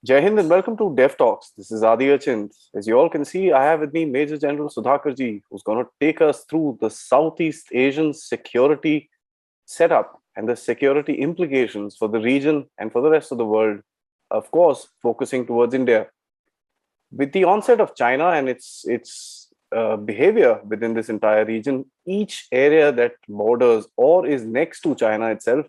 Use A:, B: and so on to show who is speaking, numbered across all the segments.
A: Jai Hind and welcome to Dev Talks. This is Aadi. As you all can see, I have with me Major General Sudhakar Jee, who's going to take us through the Southeast Asian security setup and the security implications for the region and for the rest of the world, of course, focusing towards India. With the onset of China and its behavior within this entire region, each area that borders or is next to China itself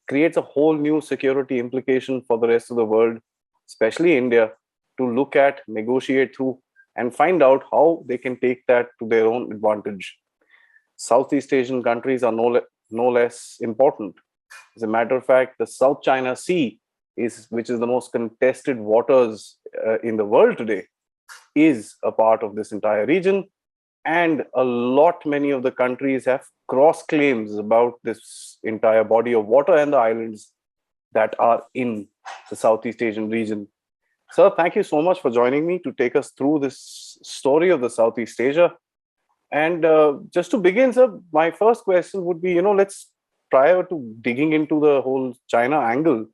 A: creates a whole new security implication for the rest of the world, especially India, to look at, negotiate through, and find out how they can take that to their own advantage. Southeast Asian countries are no less important. As a matter of fact, the South China Sea, which is the most contested waters in the world today, is a part of this entire region. And many of the countries have cross claims about this entire body of water and the islands that are in the Southeast Asian region. Sir, thank you so much for joining me to take us through this story of the Southeast Asia. And just to begin, sir, my first question would be, prior to digging into the whole China angle,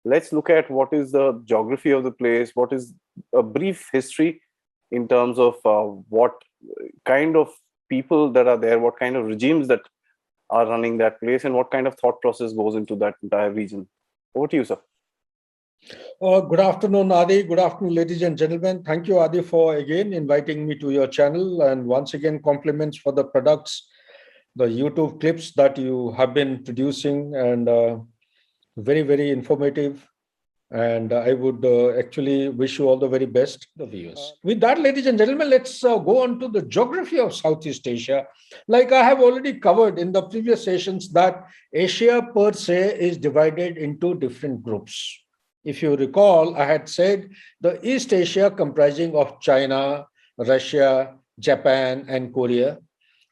A: let's look at what is the geography of the place, what is a brief history in terms of what kind of people that are there, what kind of regimes that are running that place, and what kind of thought process goes into that entire region. Over to you, sir.
B: Good afternoon, Aadi. Good afternoon, ladies and gentlemen. Thank you, Aadi, for again inviting me to your channel. And once again, compliments for the products, the YouTube clips that you have been producing, and very, very informative. And I would actually wish you all the very best, the viewers. With that, ladies and gentlemen, let's go on to the geography of Southeast Asia. Like I have already covered in the previous sessions, that Asia per se is divided into different groups. If you recall, I had said the East Asia comprising of China, Russia, Japan, and Korea.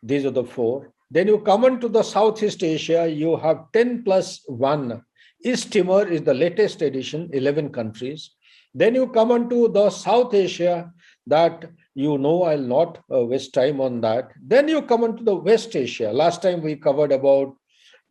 B: These are the four. Then you come on to the Southeast Asia, you have 10 plus 1. East Timor is the latest edition, 11 countries. Then you come on to the South Asia, that I'll not waste time on that. Then you come on to the West Asia. Last time we covered about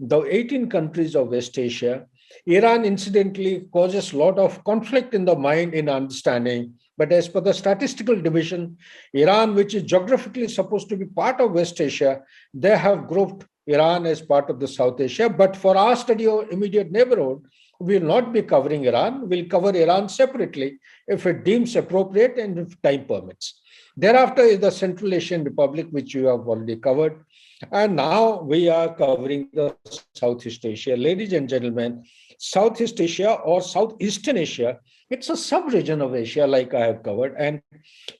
B: the 18 countries of West Asia. Iran, incidentally, causes a lot of conflict in the mind in understanding. But as per the statistical division, Iran, which is geographically supposed to be part of West Asia, they have grouped Iran as part of the South Asia. But for our study of immediate neighborhood, we will not be covering Iran. We'll cover Iran separately if it deems appropriate and if time permits. Thereafter is the Central Asian Republic, which you have already covered. And now we are covering the Southeast Asia. Ladies and gentlemen, Southeast Asia or Southeastern Asia, it's a sub-region of Asia, like I have covered. And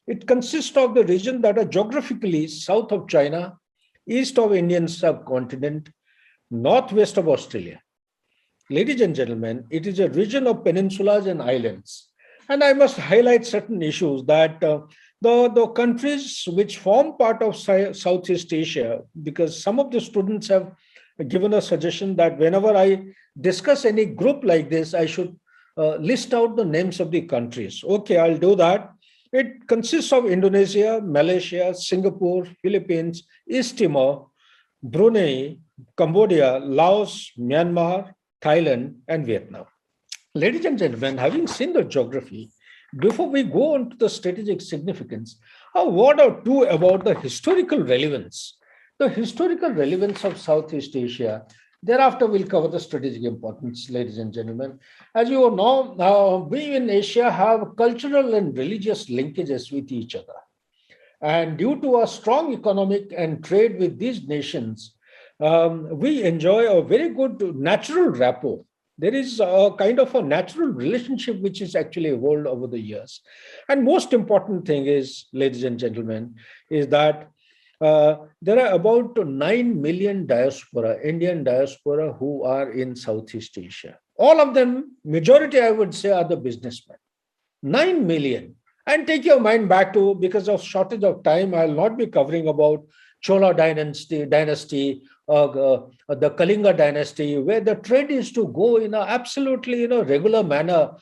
B: it consists of the region that are geographically south of China, east of Indian subcontinent, northwest of Australia. Ladies and gentlemen, it is a region of peninsulas and islands. And I must highlight certain issues that the countries which form part of Southeast Asia, because some of the students have given a suggestion that whenever I discuss any group like this, I should list out the names of the countries. Okay, I'll do that. It consists of Indonesia, Malaysia, Singapore, Philippines, East Timor, Brunei, Cambodia, Laos, Myanmar, Thailand, and Vietnam. Ladies and gentlemen, having seen the geography, before we go on to the strategic significance, a word or two about the historical relevance. The historical relevance of Southeast Asia. Thereafter, we'll cover the strategic importance, ladies and gentlemen. As you all know, we in Asia have cultural and religious linkages with each other. And due to our strong economic and trade with these nations, we enjoy a very good natural rapport. There is a kind of a natural relationship which is actually evolved over the years. And most important thing is, ladies and gentlemen, is that there are about 9 million Indian diaspora who are in Southeast Asia. All of them, majority I would say, are the businessmen. 9 million. And take your mind back to, because of shortage of time, I'll not be covering about Chola dynasty, the Kalinga dynasty, where the trade is to go in an absolutely regular manner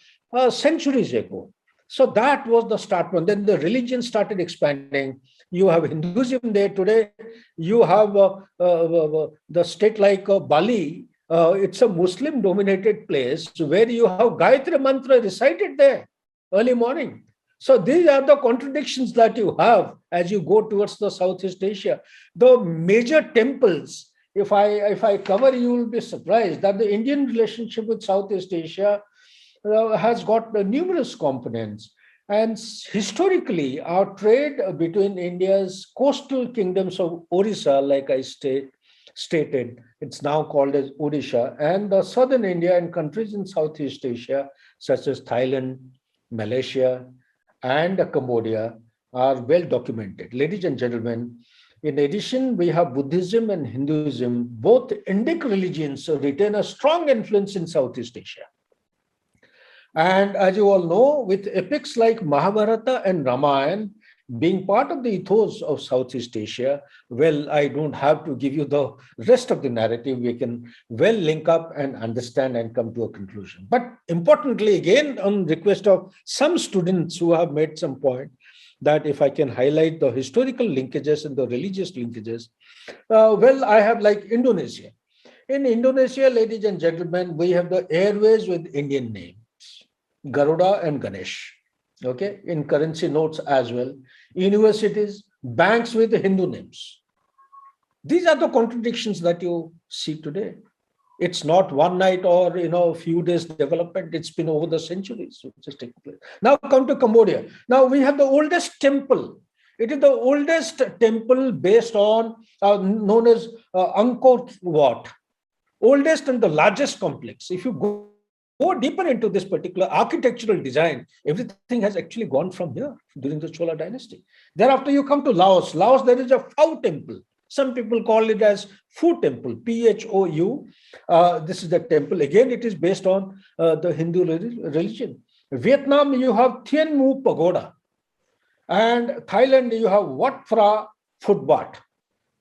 B: centuries ago. So that was the start one. Then the religion started expanding. You have Hinduism there today. You have the state like Bali. It's a Muslim-dominated place where you have Gayatri Mantra recited there. early morning. So these are the contradictions that you have as you go towards the Southeast Asia. The major temples, if I cover, you will be surprised that the Indian relationship with Southeast Asia has got numerous components. And historically, our trade between India's coastal kingdoms of Orissa, like I stated, it's now called as Odisha, and the southern India and countries in Southeast Asia, such as Thailand, Malaysia, and Cambodia, are well documented. Ladies and gentlemen, in addition, we have Buddhism and Hinduism. Both Indic religions retain a strong influence in Southeast Asia. And as you all know, with epics like Mahabharata and Ramayana being part of the ethos of Southeast Asia, well, I don't have to give you the rest of the narrative. We can well link up and understand and come to a conclusion. But importantly, again, on request of some students who have made some point, that if I can highlight the historical linkages and the religious linkages, well, I have like Indonesia. In Indonesia, ladies and gentlemen, we have the airways with Indian names, Garuda and Ganesh, okay, in currency notes as well. Universities, banks with Hindu names. These are the contradictions that you see today. It's not one night or a few days development. It's been over the centuries which has taken place. Now come to Cambodia. Now we have the oldest temple. It is the oldest temple based on known as Angkor Wat, oldest and the largest complex. If you go deeper into this particular architectural design, everything has actually gone from here during the Chola dynasty. Thereafter, you come to Laos. Laos, there is a Phou temple. Some people call it as Phu temple, Phou. This is the temple. Again, it is based on the Hindu religion. Vietnam, you have Thien Mu Pagoda. And Thailand, you have Wat Phra Phutbat.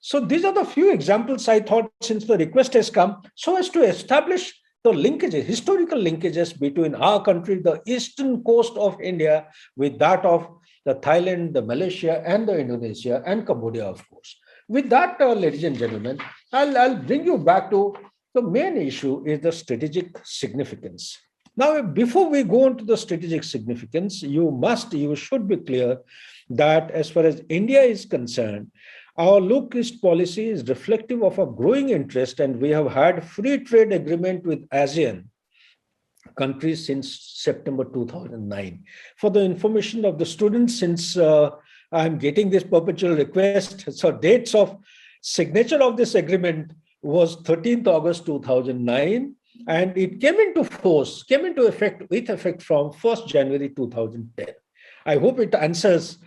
B: So these are the few examples I thought, since the request has come, so as to establish the linkages, historical linkages between our country, the eastern coast of India, with that of the Thailand, the Malaysia, and the Indonesia, and Cambodia, of course. With that, ladies and gentlemen, I'll bring you back to the main issue is the strategic significance. Now, before we go into the strategic significance, you should be clear that as far as India is concerned, our low-cost policy is reflective of a growing interest, and we have had free trade agreement with ASEAN countries since September 2009. For the information of the students, since I'm getting this perpetual request, so dates of signature of this agreement was 13th August 2009, and it came into effect from 1st January 2010. I hope it answers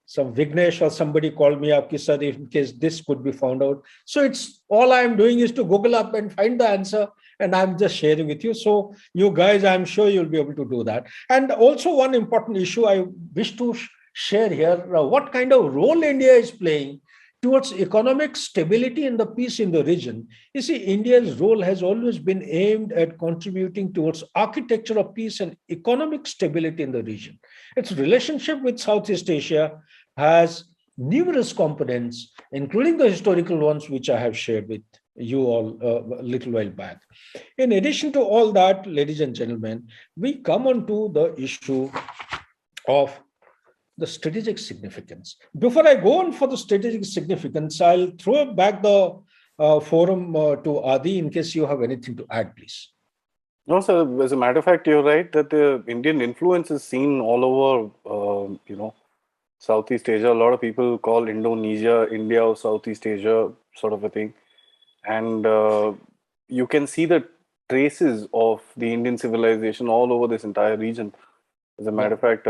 B: some Vignesh or somebody called me up, sir, in case this could be found out. So it's all I'm doing is to Google up and find the answer, and I'm just sharing with you. So you guys, I'm sure you'll be able to do that. And also one important issue I wish to share here, what kind of role India is playing towards economic stability and the peace in the region. You see, India's role has always been aimed at contributing towards architecture of peace and economic stability in the region. Its relationship with Southeast Asia has numerous components, including the historical ones, which I have shared with you all a little while back. In addition to all that, ladies and gentlemen, we come on to the issue of the strategic significance. Before I go on for the strategic significance, I'll throw back the forum to Aadi in case you have anything to add, please.
A: No, sir. As a matter of fact, you're right that the Indian influence is seen all over, Southeast Asia. A lot of people call Indonesia India or Southeast Asia, sort of a thing. And you can see the traces of the Indian civilization all over this entire region. As a matter of fact,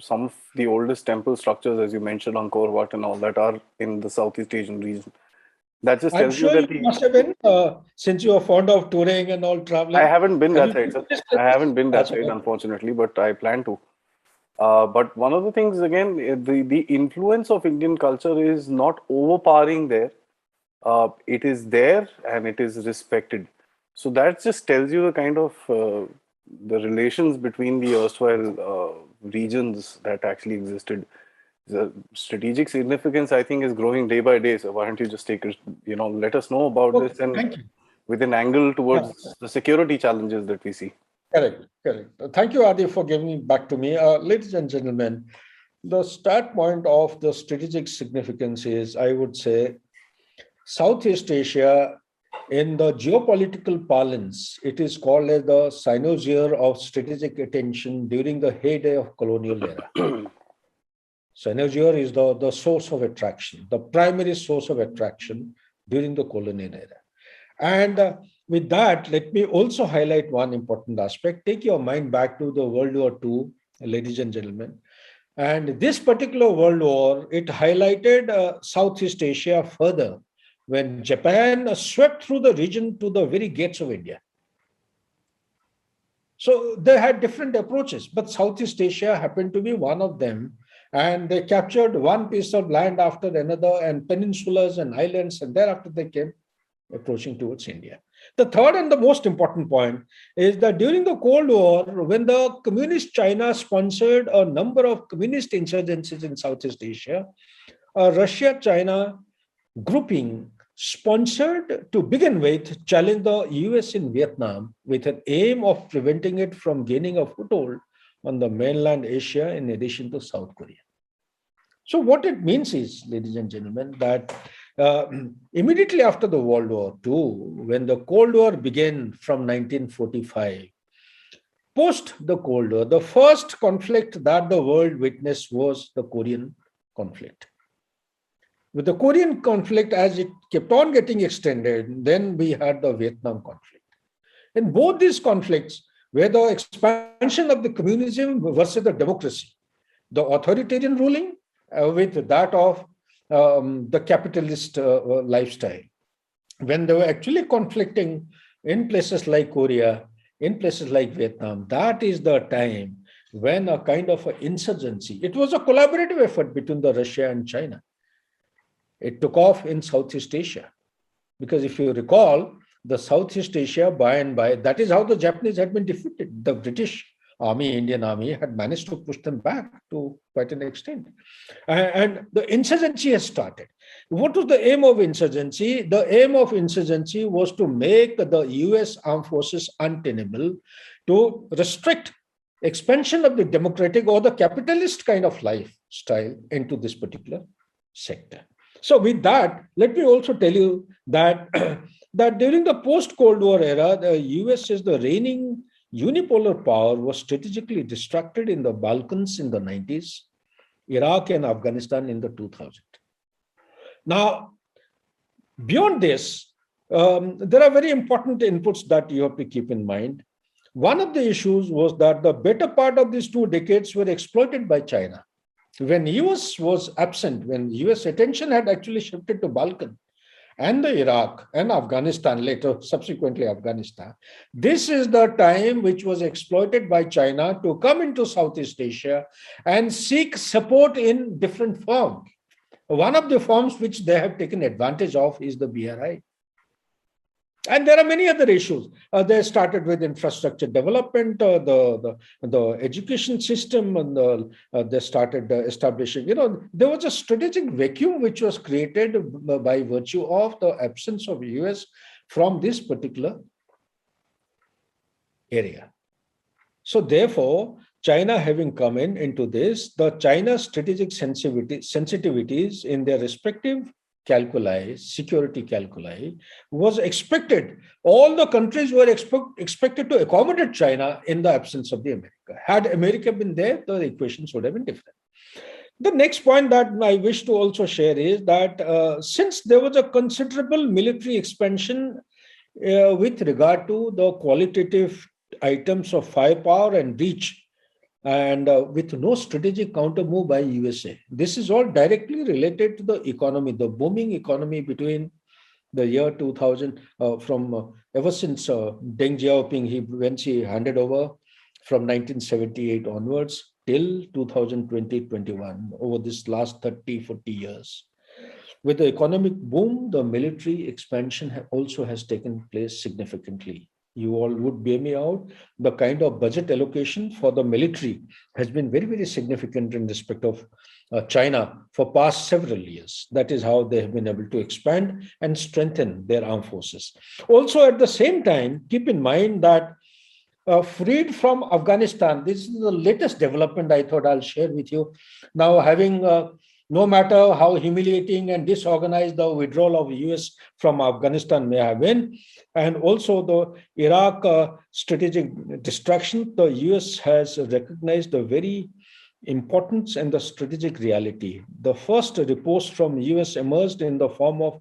A: some of the oldest temple structures, as you mentioned, Angkor Wat and all that, are in the Southeast Asian region. That just tells you that
B: you must have been, since you are fond of touring and all traveling.
A: I haven't been that side, sir. I haven't been that side, unfortunately, but I plan to. But one of the things, again, the influence of Indian culture is not overpowering there. It is there and it is respected. So that just tells you the kind of the relations between the erstwhile regions that actually existed. The strategic significance, I think, is growing day by day. So why don't you just take it, let us know about this, and with an angle towards the security challenges that we see.
B: Correct, correct. Thank you, Adi, for giving it back to me. Ladies and gentlemen, the start point of the strategic significance is, I would say, Southeast Asia, in the geopolitical parlance, it is called as the cynosure of strategic attention during the heyday of colonial era. Cynosure is the source of attraction, the primary source of attraction during the colonial era. And with that, let me also highlight one important aspect. Take your mind back to the World War II, ladies and gentlemen. And this particular World War, it highlighted Southeast Asia further when Japan swept through the region to the very gates of India. So they had different approaches, but Southeast Asia happened to be one of them. And they captured one piece of land after another, and peninsulas and islands, and thereafter they came approaching towards India. The third and the most important point is that during the Cold War, when the communist China sponsored a number of communist insurgencies in Southeast Asia, a Russia-China grouping sponsored to begin with challenged the US in Vietnam with an aim of preventing it from gaining a foothold on the mainland Asia in addition to South Korea. So what it means is, ladies and gentlemen, that immediately after the World War II, when the Cold War began from 1945, post the Cold War, the first conflict that the world witnessed was the Korean conflict. With the Korean conflict, as it kept on getting extended, then we had the Vietnam conflict. In both these conflicts, where the expansion of the communism versus the democracy, the authoritarian ruling with that of the capitalist lifestyle, when they were actually conflicting in places like Korea, in places like Vietnam, that is the time when a kind of an insurgency, it was a collaborative effort between the Russia and China. It took off in Southeast Asia. Because if you recall, the Southeast Asia, by and by, that is how the Japanese had been defeated. The British Army, Indian Army, had managed to push them back to quite an extent. And the insurgency has started. What was the aim of insurgency? The aim of insurgency was to make the US armed forces untenable, to restrict expansion of the democratic or the capitalist kind of lifestyle into this particular sector. So with that, let me also tell you that, that during the post-Cold War era, the US as the reigning unipolar power was strategically distracted in the Balkans in the 90s, Iraq and Afghanistan in the 2000s. Now, beyond this, there are very important inputs that you have to keep in mind. One of the issues was that the better part of these 2 decades were exploited by China. When US was absent, when US attention had actually shifted to Balkan and the Iraq and Afghanistan, later subsequently Afghanistan, this is the time which was exploited by China to come into Southeast Asia and seek support in different forms. One of the forms which they have taken advantage of is the BRI. And there are many other issues. They started with infrastructure development, the education system, and they started establishing, there was a strategic vacuum which was created by virtue of the absence of US from this particular area. So therefore, China having come into this, the China's strategic sensitivities in their respective calculi, security calculi, was expected. All the countries were expected to accommodate China in the absence of the America. Had America been there, the equations would have been different. The next point that I wish to also share is that since there was a considerable military expansion with regard to the qualitative items of firepower and reach, and with no strategic counter move by USA. This is all directly related to the economy, the booming economy between the year 2000, ever since Deng Xiaoping, when he handed over from 1978 onwards till 2020-21, over this last 30, 40 years. With the economic boom, the military expansion also has taken place significantly. You all would bear me out. The kind of budget allocation for the military has been very, very significant in respect of China for past several years. That is how they have been able to expand and strengthen their armed forces. Also, at the same time, keep in mind that freed from Afghanistan. This is the latest development I thought I'll share with you. Now, having no matter how humiliating and disorganized the withdrawal of the US from Afghanistan may have been, and also the Iraq strategic destruction, the US has recognized the very importance and the strategic reality. The first report from US emerged in the form of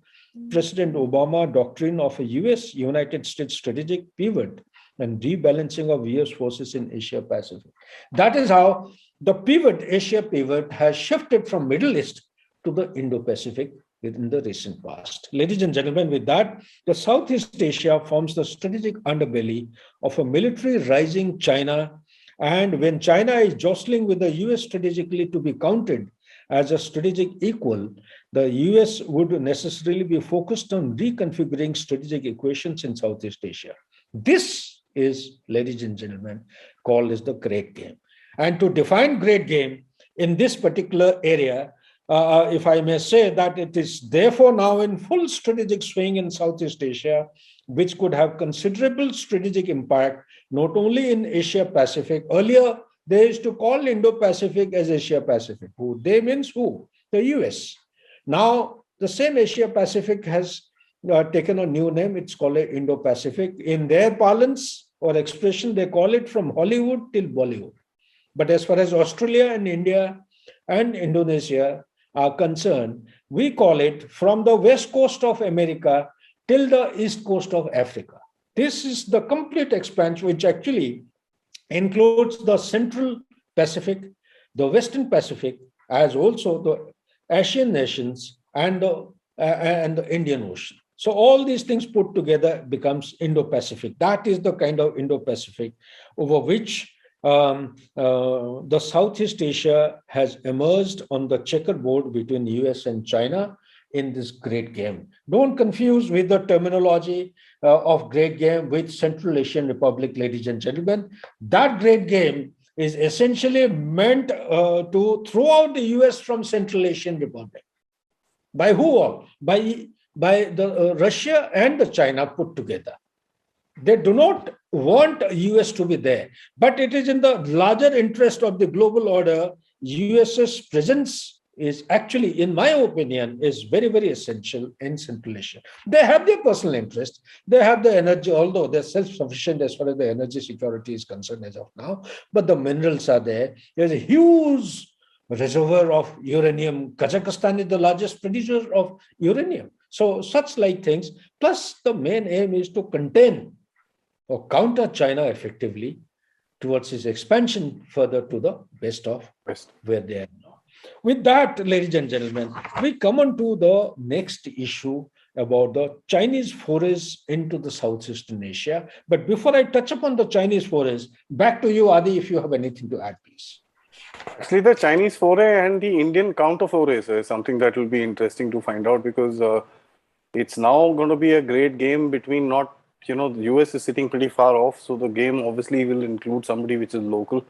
B: President Obama doctrine of a US United States strategic pivot and rebalancing of US forces in Asia Pacific. That is how the pivot, Asia pivot, has shifted from Middle East to the Indo-Pacific within the recent past. Ladies and gentlemen, with that, the Southeast Asia forms the strategic underbelly of a military rising China. And when China is jostling with the US strategically to be counted as a strategic equal, the US would necessarily be focused on reconfiguring strategic equations in Southeast Asia. This is, ladies and gentlemen, called as the great game. And to define great game in this particular area, if I may say that it is therefore now in full strategic swing in Southeast Asia, which could have considerable strategic impact, not only in Asia Pacific. Earlier, they used to call Indo-Pacific as Asia Pacific. Who? They means who? The US. Now, the same Asia Pacific has taken a new name. It's called Indo-Pacific. In their parlance or expression, they call it from Hollywood till Bollywood. But as far as Australia and India and Indonesia are concerned, we call it from the west coast of America till the east coast of Africa. This is the complete expansion, which actually includes the Central Pacific, the Western Pacific, as also the Asian nations and the Indian Ocean. So all these things put together becomes Indo-Pacific. That is the kind of Indo-Pacific over which the Southeast Asia has emerged on the checkerboard between US and China in this great game. Don't confuse with the terminology of great game with Central Asian Republic, ladies and gentlemen. That great game is essentially meant to throw out the US from Central Asian Republic. By who all? By the Russia and the China put together. They do not want US to be there, but it is in the larger interest of the global order. US's presence is actually, in my opinion, is very, very essential in Central Asia. They have their personal interest. They have the energy, although they're self-sufficient as far as the energy security is concerned as of now, but the minerals are there. There's a huge reservoir of uranium. Kazakhstan is the largest producer of uranium. So such like things, plus the main aim is to contain or counter China effectively towards its expansion further to the west of where they are now. With that, ladies and gentlemen, we come on to the next issue about the Chinese forays into the Southeastern Asia. But before I touch upon the Chinese forays, back to you, Aadi, if you have anything to add, please.
A: Actually, the Chinese foray and the Indian counter forays is something that will be interesting to find out, because it's now going to be a great game between not, the US is sitting pretty far off. So the game obviously will include somebody which is local.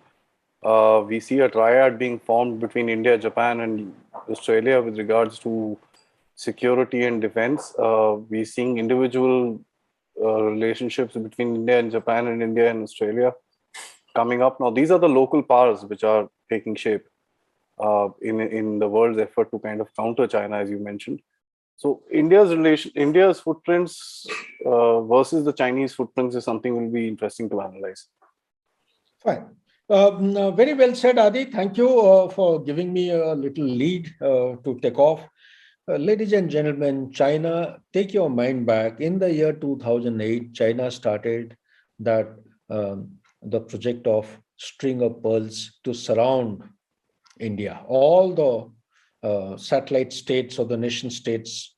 A: We see a triad being formed between India, Japan, and Australia with regards to security and defense. We're seeing individual relationships between India and Japan and India and Australia coming up. Now, these are the local powers which are taking shape in the world's effort to kind of counter China, as you mentioned. So India's footprints versus the Chinese footprints is something will be interesting to analyze.
B: Fine. Very well said, Aadi. Thank you for giving me a little lead to take off. Ladies and gentlemen, China, take your mind back. In the year 2008, China started that the project of string of pearls to surround India. All the satellite states or the nation states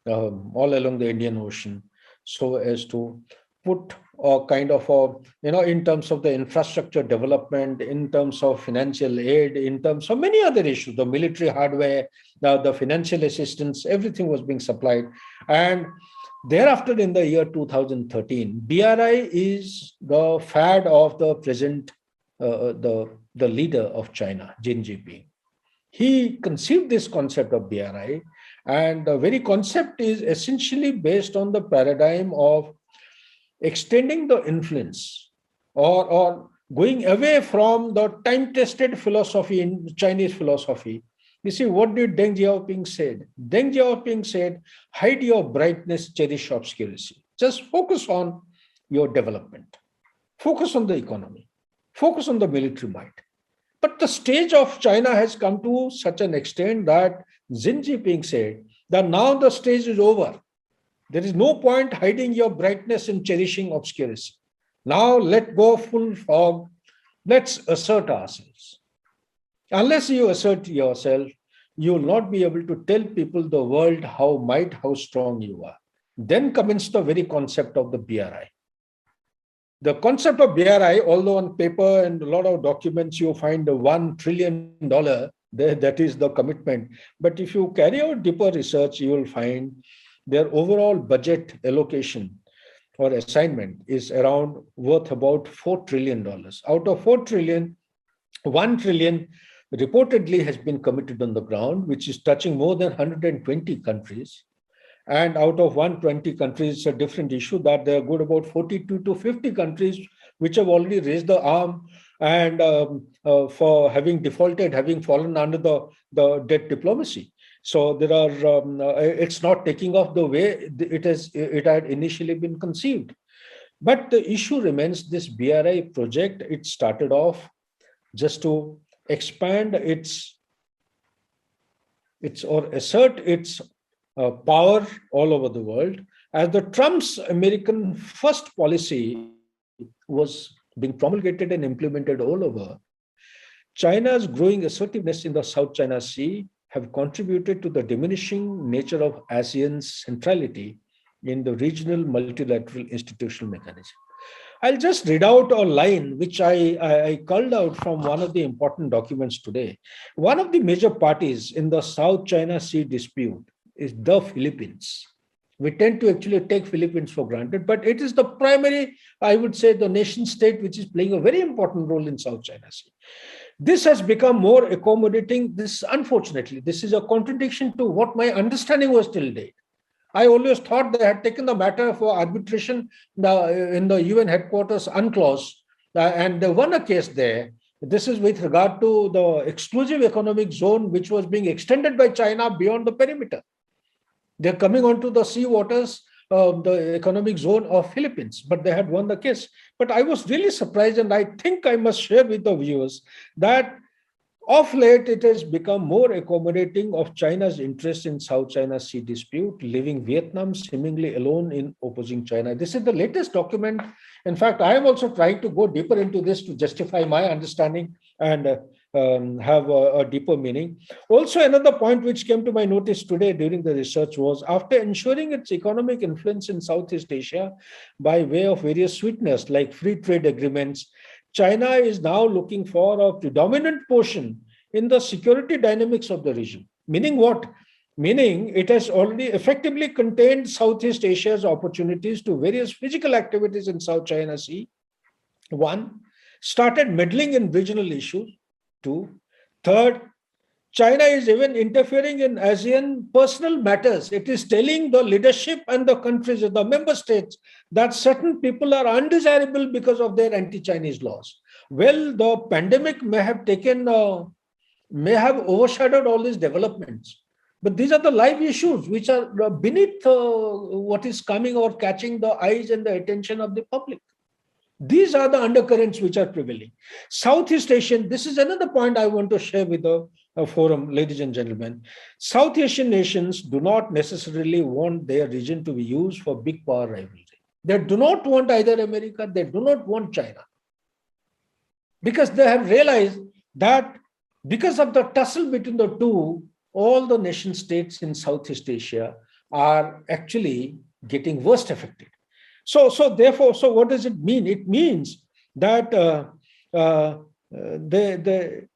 B: all along the Indian Ocean, so as to put a kind of in terms of the infrastructure development, in terms of financial aid, in terms of many other issues, the military hardware, the financial assistance, everything was being supplied. And thereafter, in the year 2013, BRI is the fad of the present, the leader of China, Xi Jinping. He conceived this concept of BRI, and the very concept is essentially based on the paradigm of extending the influence or going away from the time-tested philosophy in Chinese philosophy. You see, what did Deng Xiaoping said? Deng Xiaoping said, hide your brightness, cherish obscurity. Just focus on your development. Focus on the economy. Focus on the military might. But the stage of China has come to such an extent that Xi Jinping said that now the stage is over. There is no point hiding your brightness and cherishing obscurity. Now let go full fog. Let's assert ourselves. Unless you assert yourself, you will not be able to tell people the world how strong you are. Then commence the very concept of the BRI. The concept of BRI, although on paper and a lot of documents you find $1 trillion, that is the commitment. But if you carry out deeper research, you will find their overall budget allocation or assignment is around worth about $4 trillion. Out of 4 trillion, 1 trillion reportedly has been committed on the ground, which is touching more than 120 countries. And out of 120 countries, it's a different issue that there are good about 42 to 50 countries which have already raised the arm and for having defaulted, having fallen under the debt diplomacy. So there are, it's not taking off the way it had initially been conceived. But the issue remains this BRI project, it started off just to expand its or assert its power all over the world. As the Trump's American first policy was being promulgated and implemented all over, China's growing assertiveness in the South China Sea have contributed to the diminishing nature of ASEAN's centrality in the regional multilateral institutional mechanism. I'll just read out a line which I culled out from one of the important documents today. One of the major parties in the South China Sea dispute is the Philippines. We tend to actually take Philippines for granted, but it is the primary, I would say, the nation state which is playing a very important role in South China Sea. This has become more accommodating. Unfortunately, this is a contradiction to what my understanding was till date. I always thought they had taken the matter for arbitration in the UN headquarters UNCLOS, and they won a case there. This is with regard to the exclusive economic zone, which was being extended by China beyond the perimeter. They're coming onto the sea waters, the economic zone of Philippines, but they had won the case. But I was really surprised, and I think I must share with the viewers that of late, it has become more accommodating of China's interest in South China Sea dispute, leaving Vietnam seemingly alone in opposing China. This is the latest document. In fact, I am also trying to go deeper into this to justify my understanding and have a deeper meaning. Also, another point which came to my notice today during the research was after ensuring its economic influence in Southeast Asia by way of various sweeteners like free trade agreements, China is now looking for a predominant portion in the security dynamics of the region. Meaning what? Meaning it has already effectively contained Southeast Asia's opportunities to various physical activities in South China Sea. One, started meddling in regional issues. Two, third, China is even interfering in ASEAN personal matters. It is telling the leadership and the countries, the member states, that certain people are undesirable because of their anti-Chinese laws. Well, the pandemic may have overshadowed all these developments. But these are the live issues which are beneath what is coming or catching the eyes and the attention of the public. These are the undercurrents which are prevailing. Southeast Asian, this is another point I want to share with the forum, ladies and gentlemen. South Asian nations do not necessarily want their region to be used for big power rivalry. They do not want either America, they do not want China. Because they have realized that because of the tussle between the two, all the nation states in Southeast Asia are actually getting worst affected. So therefore, what does it mean? It means that they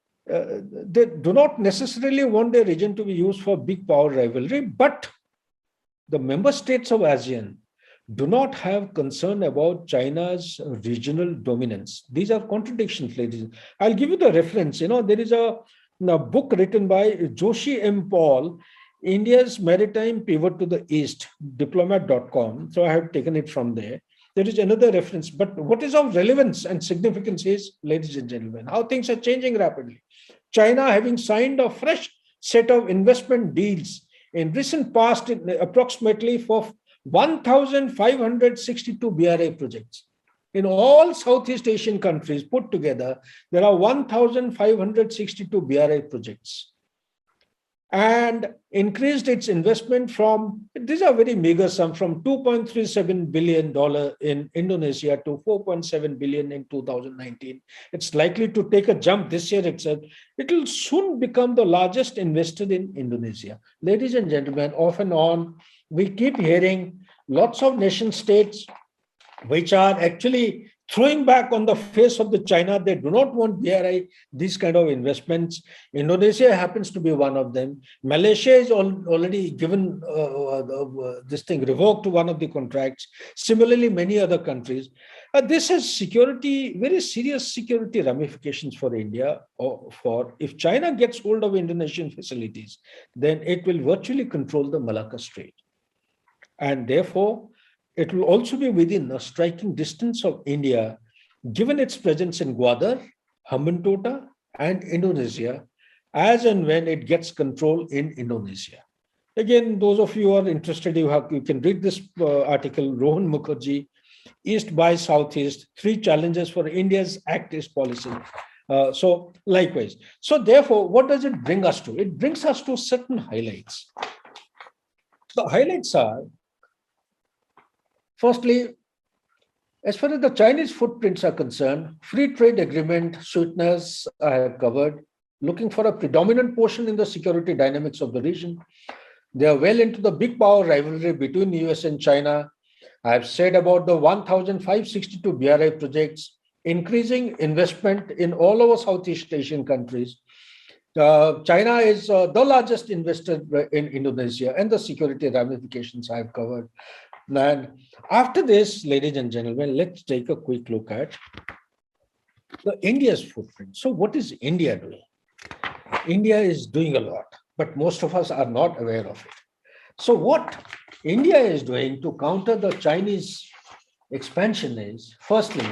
B: do not necessarily want their region to be used for big power rivalry, but the member states of ASEAN do not have concern about China's regional dominance. These are contradictions, ladies. I'll give you the reference. There is a book written by Joshi M. Paul, India's Maritime Pivot to the East, diplomat.com. So I have taken it from there. there is another reference. But what is of relevance and significance is, ladies and gentlemen, how things are changing rapidly. China having signed a fresh set of investment deals in recent past approximately for 1,562 BRI projects. In all Southeast Asian countries put together, there are 1,562 BRI projects, and increased its investment from, these are very meager sum, from $2.37 billion in Indonesia to $4.7 billion in 2019. It's likely to take a jump this year itself. It will soon become the largest investor in Indonesia. Ladies and gentlemen, off and on, we keep hearing lots of nation states which are actually throwing back on the face of the China. They do not want BRI, these kind of investments. Indonesia happens to be one of them. Malaysia is already given this thing, revoked one of the contracts. Similarly, many other countries. This has security, very serious security ramifications for India. For if China gets hold of Indonesian facilities, then it will virtually control the Malacca Strait. And therefore, it will also be within a striking distance of India, given its presence in Gwadar, Hambantota, and Indonesia, as and when it gets control in Indonesia. Again, those of you who are interested, you can read this article, Rohan Mukherjee, East by Southeast, 3 challenges for India's Act East policy. So likewise. So therefore, what does it bring us to? It brings us to certain highlights. The highlights are, firstly, as far as the Chinese footprints are concerned, free trade agreement sweeteners I have covered, looking for a predominant portion in the security dynamics of the region. They are well into the big power rivalry between US and China. I have said about the 1,562 BRI projects, increasing investment in all over Southeast Asian countries. China is the largest investor in Indonesia, and the security ramifications I have covered. And after this, ladies and gentlemen, let's take a quick look at India's footprint. So what is India doing? India is doing a lot, but most of us are not aware of it. So what India is doing to counter the Chinese expansion is, firstly,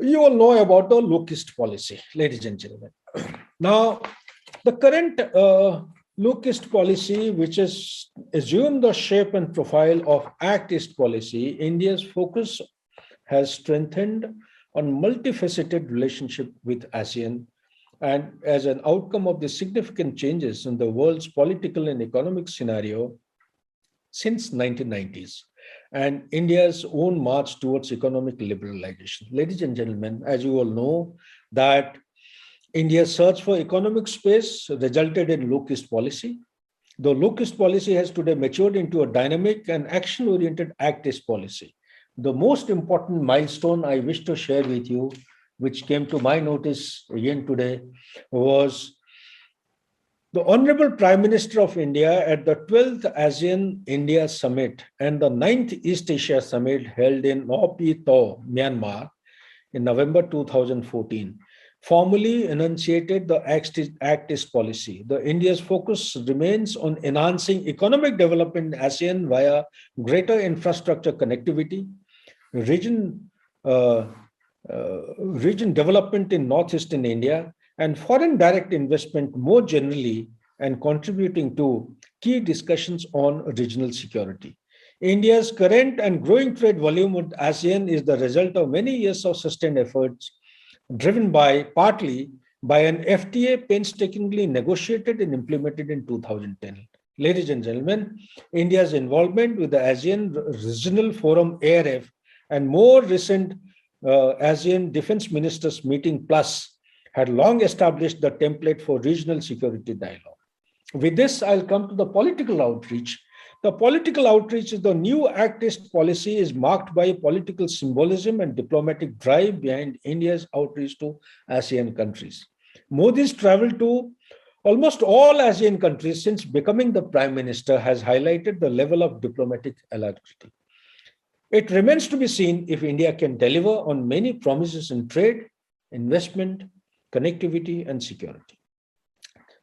B: you all know about the locust policy, ladies and gentlemen. Now, the current locust policy, which has assumed the shape and profile of Act East policy, India's focus has strengthened on multifaceted relationship with ASEAN, and as an outcome of the significant changes in the world's political and economic scenario since 1990s, and India's own march towards economic liberalization. Ladies and gentlemen, as you all know, that India's search for economic space resulted in locust policy. The locust policy has today matured into a dynamic and action-oriented Act East policy. The most important milestone I wish to share with you, which came to my notice again today, was the Honorable Prime Minister of India at the 12th ASEAN-India Summit and the 9th East Asia Summit held in Nay Pyi Taw, Myanmar in November 2014. Formally enunciated the Act East policy. The India's focus remains on enhancing economic development in ASEAN via greater infrastructure connectivity, region development in northeastern India, and foreign direct investment more generally, and contributing to key discussions on regional security. India's current and growing trade volume with ASEAN is the result of many years of sustained efforts, driven partly by an FTA painstakingly negotiated and implemented in 2010. Ladies and gentlemen, India's involvement with the ASEAN Regional Forum ARF and more recent ASEAN Defense Ministers Meeting Plus had long established the template for regional security dialogue. With this, I'll come to the political outreach. The political outreach is the new Act East policy is marked by political symbolism and diplomatic drive behind India's outreach to ASEAN countries. Modi's travel to almost all ASEAN countries since becoming the Prime Minister has highlighted the level of diplomatic alacrity. It remains to be seen if India can deliver on many promises in trade, investment, connectivity, and security.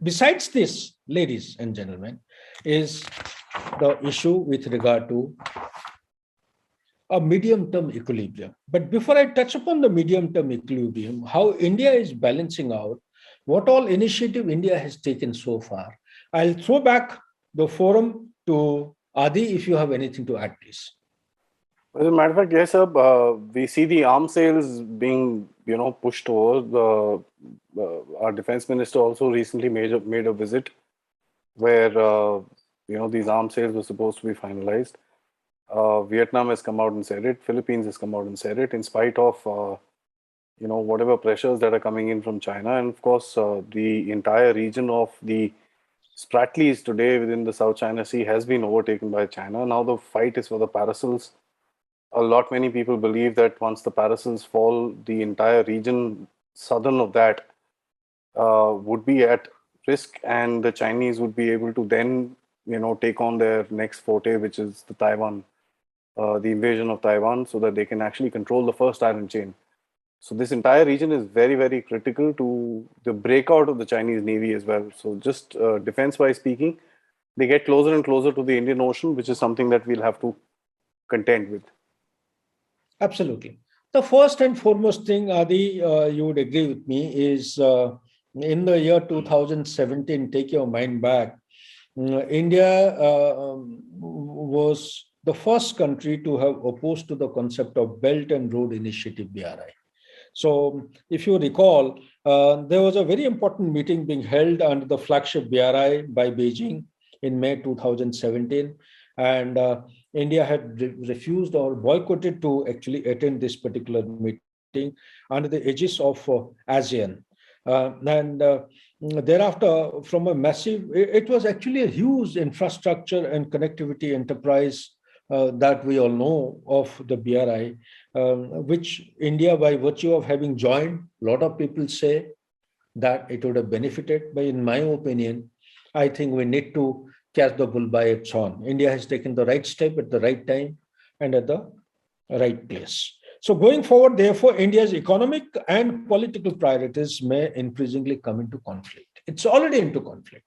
B: Besides this, ladies and gentlemen, is the issue with regard to a medium-term equilibrium. But before I touch upon the medium-term equilibrium, how India is balancing out, what all initiative India has taken so far, I'll throw back the forum to Aadi if you have anything to add, please.
A: As a matter of fact, yes, sir. We see the arms sales being, pushed towards. Our defense minister also recently made a visit where, these arms sales were supposed to be finalized. Vietnam has come out and said it. Philippines has come out and said it, in spite of, whatever pressures that are coming in from China. And of course, the entire region of the Spratlys today within the South China Sea has been overtaken by China. Now the fight is for the paracels. Many people believe that once the paracels fall, the entire region southern of that would be at risk, and the Chinese would be able to then, take on their next forte, which is the invasion of Taiwan, so that they can actually control the first iron chain. So this entire region is very, very critical to the breakout of the Chinese Navy as well. So just defense-wise speaking, they get closer and closer to the Indian Ocean, which is something that we'll have to contend with.
B: Absolutely. The first and foremost thing, Adi, you would agree with me, is in the year 2017, take your mind back, India was the first country to have opposed to the concept of Belt and Road Initiative, BRI. So if you recall, there was a very important meeting being held under the flagship BRI by Beijing in May 2017. And India had refused or boycotted to actually attend this particular meeting under the aegis of ASEAN. Thereafter, from a massive, it was actually a huge infrastructure and connectivity enterprise that we all know of the BRI, which India, by virtue of having joined, a lot of people say that it would have benefited. But in my opinion, I think we need to catch the bull by its horn. India has taken the right step at the right time and at the right place. So going forward, therefore, India's economic and political priorities may increasingly come into conflict. It's already into conflict.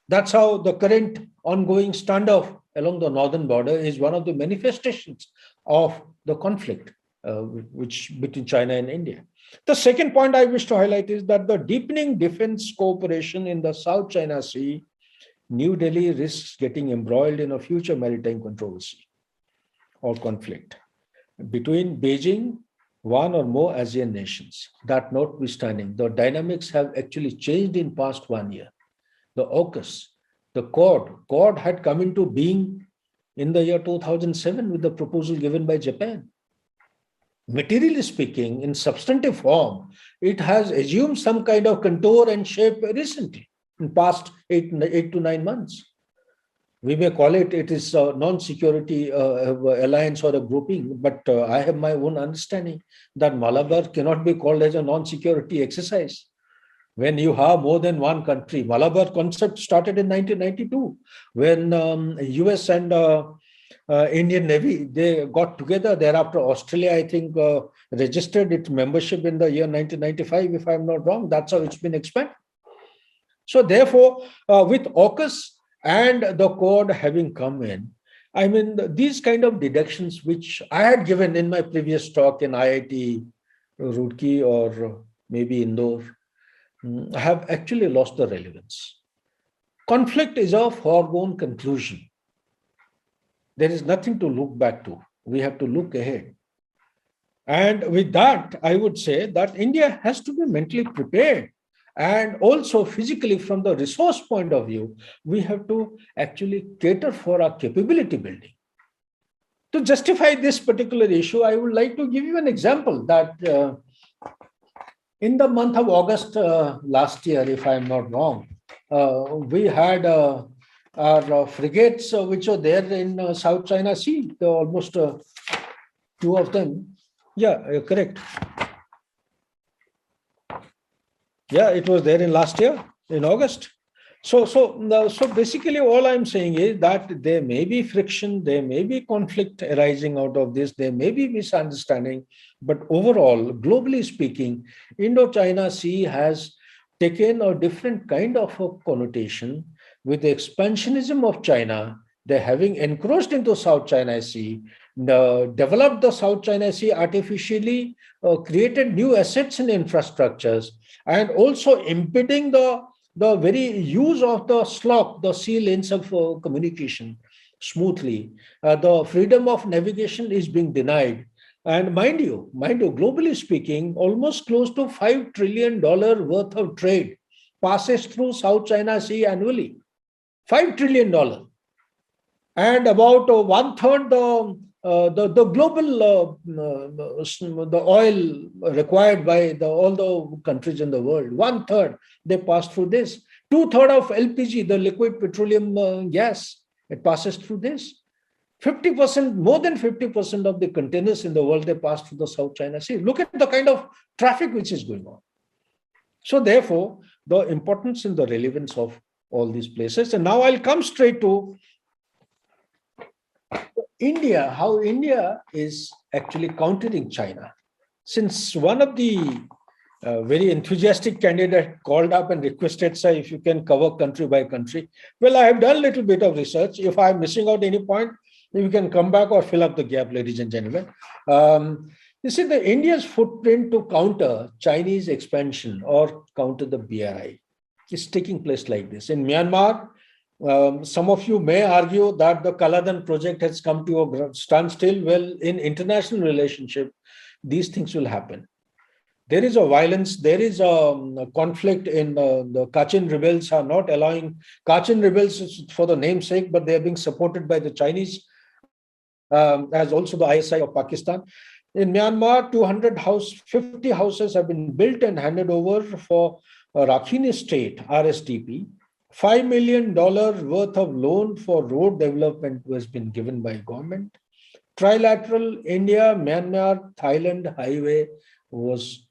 B: That's how the current ongoing standoff along the northern border is one of the manifestations of the conflict which between China and India. The second point I wish to highlight is that the deepening defense cooperation in the South China Sea, New Delhi risks getting embroiled in a future maritime controversy or conflict between Beijing, one or more ASEAN nations. That notwithstanding, the dynamics have actually changed in past 1 year. The AUKUS, the Quad had come into being in the year 2007 with the proposal given by Japan. Materially speaking, in substantive form, it has assumed some kind of contour and shape recently, in past 8 to 9 months. We may call it is a non-security alliance or a grouping, but I have my own understanding that Malabar cannot be called as a non-security exercise. When you have more than one country, Malabar concept started in 1992, when US and Indian Navy, they got together. Thereafter, Australia, I think, registered its membership in the year 1995, if I'm not wrong. That's how it's been expanded. So therefore, with AUKUS and the Quad having come in, I mean, these kind of deductions, which I had given in my previous talk in IIT Roorkee or maybe Indore, have actually lost the relevance. Conflict is a foregone conclusion. There is nothing to look back to. We have to look ahead. And with that, I would say that India has to be mentally prepared. And also physically, from the resource point of view, we have to actually cater for our capability building. To justify this particular issue, I would like to give you an example that in the month of August last year, if I'm not wrong, we had our frigates which are there in South China Sea, almost 2 of them. Yeah, correct. Yeah, it was there in last year, in August. So basically all I'm saying is that there may be friction, there may be conflict arising out of this, there may be misunderstanding, but overall, globally speaking, Indo-China Sea has taken a different kind of a connotation with the expansionism of China. They're having encroached into South China Sea, developed the South China Sea artificially, created new assets and infrastructures, and also impeding the very use of the slot, the sea lanes of communication smoothly. The freedom of navigation is being denied. And mind you, globally speaking, almost close to $5 trillion worth of trade passes through South China Sea annually. $5 trillion. And about one third the global the oil required by all the countries in the world, one third they pass through this. Two-thirds of LPG, the liquid petroleum gas, it passes through this. 50%, more than 50% of the containers in the world, they pass through the South China Sea. Look at the kind of traffic which is going on. So therefore, the importance and the relevance of all these places. And now I'll come straight to India, how India is actually countering China. Since one of the very enthusiastic candidate called up and requested, sir, if you can cover country by country. Well, I have done a little bit of research. If I'm missing out any point, you can come back or fill up the gap, ladies and gentlemen. You see, the India's footprint to counter Chinese expansion or counter the BRI is taking place like this. In Myanmar, some of you may argue that the Kaladan project has come to a standstill. Well, in international relationship, these things will happen. There is a violence, there is a conflict in the Kachin rebels are not allowing, Kachin rebels for the namesake, but they are being supported by the Chinese, as also the ISI of Pakistan. In Myanmar, 50 houses have been built and handed over for Rakhine State, RSDP. $5 million worth of loan for road development has been given by government. Trilateral India, Myanmar, Thailand highway was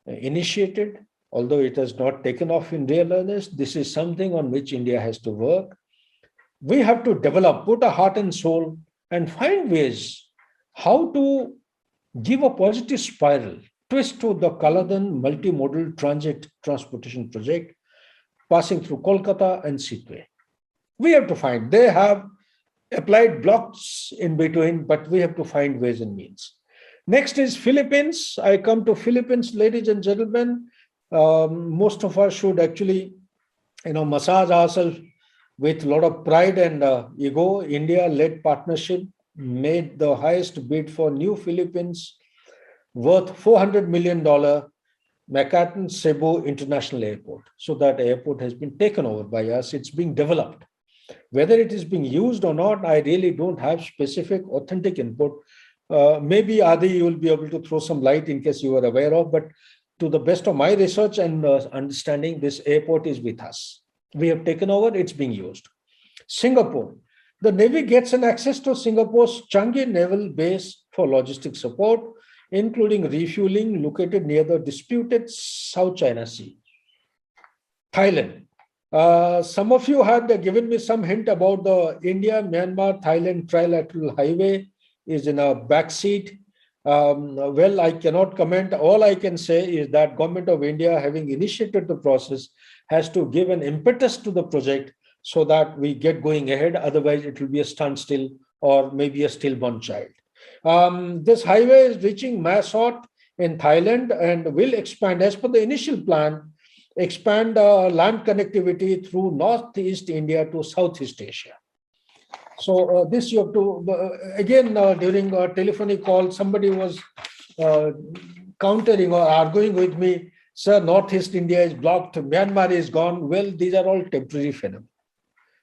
B: initiated, although it has not taken off in real earnest. This is something on which India has to work. We have to develop, put a heart and soul, and find ways how to give a positive spiral, twist to the Kaladan multimodal transit transportation project passing through Kolkata and Sitwe. We have to find, they have applied blocks in between, but we have to find ways and means. Next is Philippines. I come to Philippines, ladies and gentlemen. Most of us should actually, massage ourselves with a lot of pride and ego. India-led partnership made the highest bid for New Philippines worth $400 million Makatan Cebu International Airport. So that airport has been taken over by us. It's being developed. Whether it is being used or not, I really don't have specific authentic input. Maybe Aadi, you will be able to throw some light in case you are aware of, but to the best of my research and understanding, this airport is with us. We have taken over, it's being used. Singapore. The Navy gets an access to Singapore's Changi Naval Base for logistic support, including refueling located near the disputed South China Sea. Thailand. Some of you had given me some hint about the India-Myanmar-Thailand Trilateral Highway is in a backseat. Well, I cannot comment. All I can say is that Government of India, having initiated the process, has to give an impetus to the project so that we get going ahead. Otherwise, it will be a standstill or maybe a stillborn child. This highway is reaching Masot in Thailand and will expand, as per the initial plan, expand land connectivity through Northeast India to Southeast Asia. So this you have to, again, during a telephonic call, somebody was countering or arguing with me, sir, Northeast India is blocked, Myanmar is gone. Well, these are all temporary phenomena.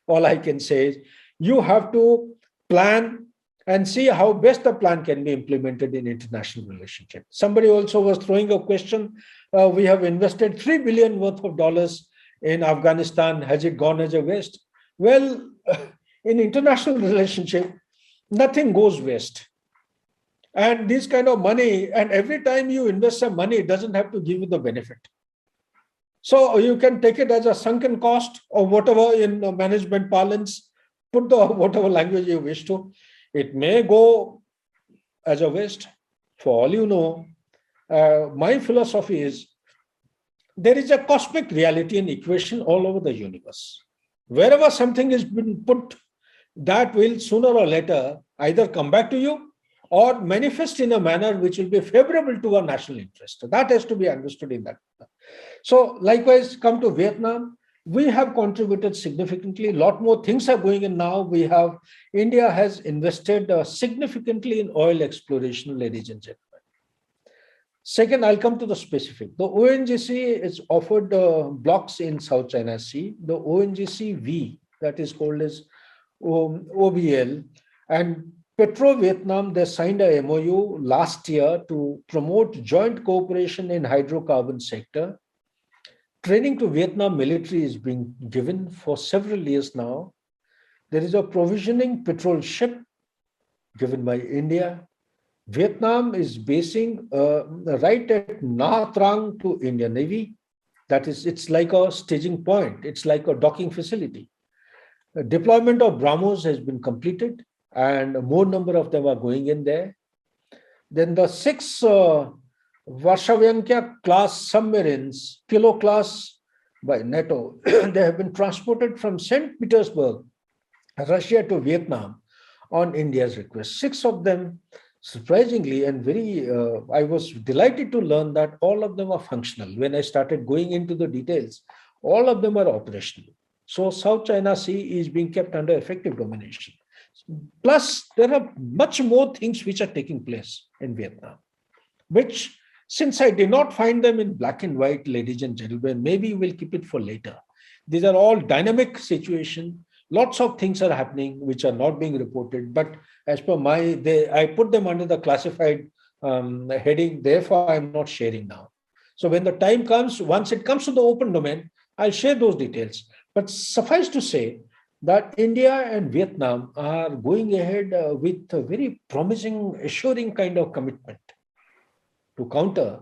B: All I can say is you have to plan and see how best the plan can be implemented in international relationship. Somebody also was throwing a question. We have invested $3 billion worth of dollars in Afghanistan. Has it gone as a waste? Well, in international relationship, nothing goes waste. And this kind of money, and every time you invest some money, it doesn't have to give you the benefit. So you can take it as a sunken cost or whatever in management parlance, put the whatever language you wish to. It may go as a waste. For all you know, my philosophy is there is a cosmic reality and equation all over the universe. Wherever something has been put, that will sooner or later either come back to you or manifest in a manner which will be favorable to our national interest. That has to be understood in that. So likewise, come to Vietnam, we have contributed significantly. A lot more things are going in now. India has invested significantly in oil exploration, ladies and gentlemen. Second, I'll come to the specific. The ONGC is offered blocks in South China Sea. The ONGC V, that is called as OBL, and Petro-Vietnam, they signed a MOU last year to promote joint cooperation in hydrocarbon sector. Training to Vietnam military is being given for several years now. There is a provisioning patrol ship given by India. Vietnam is basing right at Nha Trang to Indian Navy. That is, it's like a staging point. It's like a docking facility. The deployment of Bhramos has been completed, and a more number of them are going in there. Then the 6 Varshavyanka class submarines, Kilo class by NATO, they have been transported from St. Petersburg, Russia to Vietnam on India's request. 6 of them, surprisingly and I was delighted to learn that all of them are functional. When I started going into the details, all of them are operational. So South China Sea is being kept under effective domination. Plus, there are much more things which are taking place in Vietnam, which, since I did not find them in black and white, ladies and gentlemen, maybe we'll keep it for later. These are all dynamic situations. Lots of things are happening which are not being reported, but as per I put them under the classified heading, therefore I'm not sharing now. So when the time comes, once it comes to the open domain, I'll share those details. But suffice to say that India and Vietnam are going ahead with a very promising, assuring kind of commitment to counter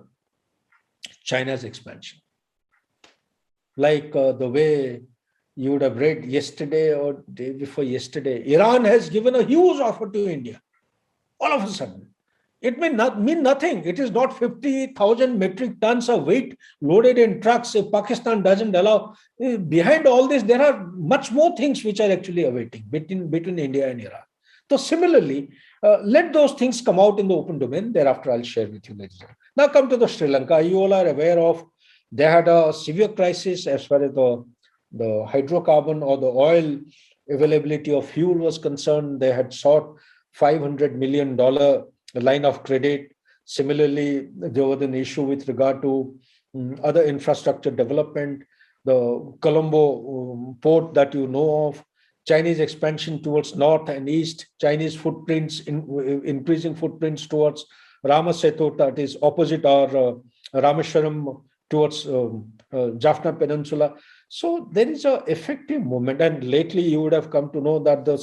B: China's expansion. Like the way you would have read yesterday or day before yesterday, Iran has given a huge offer to India. All of a sudden, it may not mean nothing. It is not 50,000 metric tons of weight loaded in trucks if Pakistan doesn't allow. Behind all this, there are much more things which are actually awaiting between India and Iran. So similarly, let those things come out in the open domain. Thereafter, I'll share with you, ladies and gentlemen. Now come to the Sri Lanka. You all are aware of, they had a severe crisis as far as the hydrocarbon or the oil availability of fuel was concerned. They had sought $500 million line of credit. Similarly, there was an issue with regard to other infrastructure development, the Colombo port that you know of, Chinese expansion towards north and east, Chinese footprints, increasing footprints towards Ramasetu, that is opposite our Rameshwaram towards Jaffna Peninsula. So there is an effective movement. And lately you would have come to know that the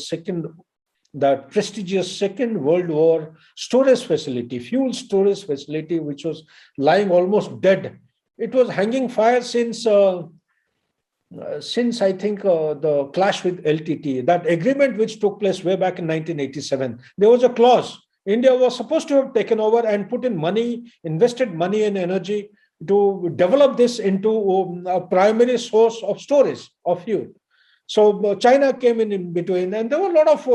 B: prestigious Second World War storage facility, fuel storage facility, which was lying almost dead. It was hanging fire since I think the clash with LTT, that agreement which took place way back in 1987. There was a clause. India was supposed to have taken over and put in money, invested money and energy to develop this into a primary source of storage of fuel. So China came in between, and there were a lot of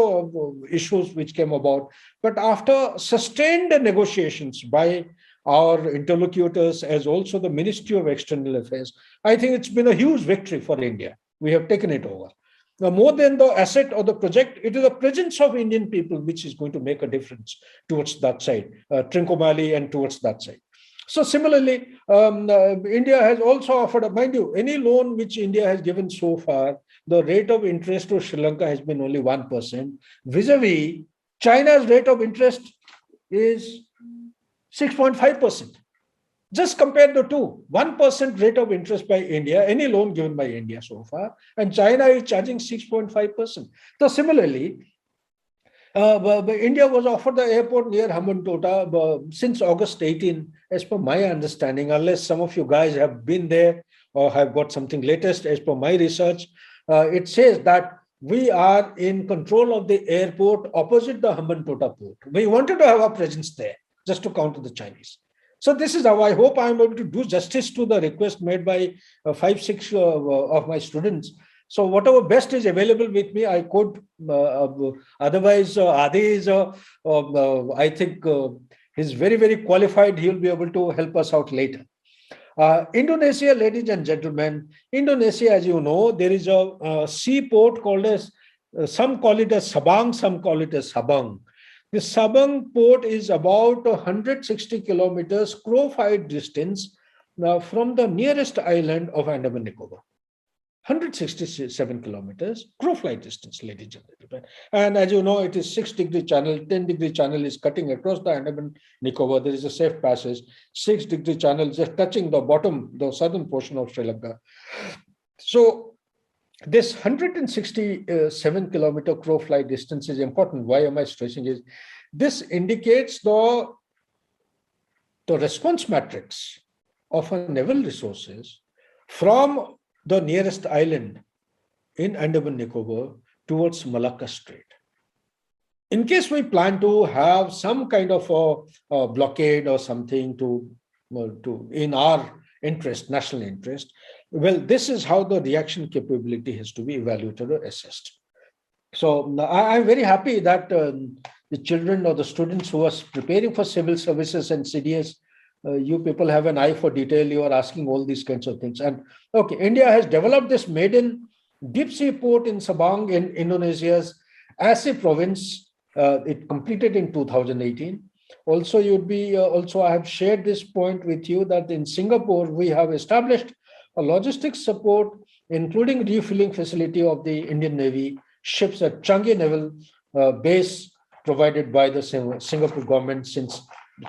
B: issues which came about. But after sustained negotiations by our interlocutors, as also the Ministry of External Affairs, I think it's been a huge victory for India. We have taken it over. Now, more than the asset or the project, it is the presence of Indian people which is going to make a difference towards that side, Trincomalee and towards that side. So similarly, India has also offered, mind you, any loan which India has given so far, the rate of interest to Sri Lanka has been only 1%. Vis-a-vis, China's rate of interest is 6.5%. Just compare the two. 1% rate of interest by India, any loan given by India so far, and China is charging 6.5%. So similarly, India was offered the airport near Hambantota since August 18, as per my understanding, unless some of you guys have been there or have got something latest. As per my research, it says that we are in control of the airport opposite the Hambantota port. We wanted to have a presence there just to counter the Chinese. So this is how I hope I'm able to do justice to the request made by 5-6 of my students, So whatever best is available with me, I could. Otherwise, Aadi is, I think, he's very, very qualified. He'll be able to help us out later. Indonesia, ladies and gentlemen, Indonesia, as you know, there is a seaport called as, some call it as Sabang, some call it as Sabang. The Sabang port is about 160 kilometers crow-flight distance from the nearest island of Andaman Nicobar. 167 kilometers, crow-flight distance, ladies and gentlemen. And as you know, it is 6-degree channel, 10-degree channel is cutting across the Andaman Nicobar. There is a safe passage, 6-degree channel just touching the bottom, the southern portion of Sri Lanka. So this 167 kilometer crow-flight distance is important. Why am I stressing it? This indicates the response matrix of a naval resources from the nearest island in Andaman Nicobar towards Malacca Strait. In case we plan to have some kind of a blockade or something to in our interest, national interest, well, this is how the reaction capability has to be evaluated or assessed. So I'm very happy that the children or the students who are preparing for civil services and CDS, you people have an eye for detail. You are asking all these kinds of things. And okay, India has developed this maiden deep sea port in Sabang in Indonesia's Aceh province. It completed in 2018. Also, I have shared this point with you that in Singapore, we have established a logistics support, including refueling facility of the Indian Navy ships at Changi Naval Base provided by the Singapore government since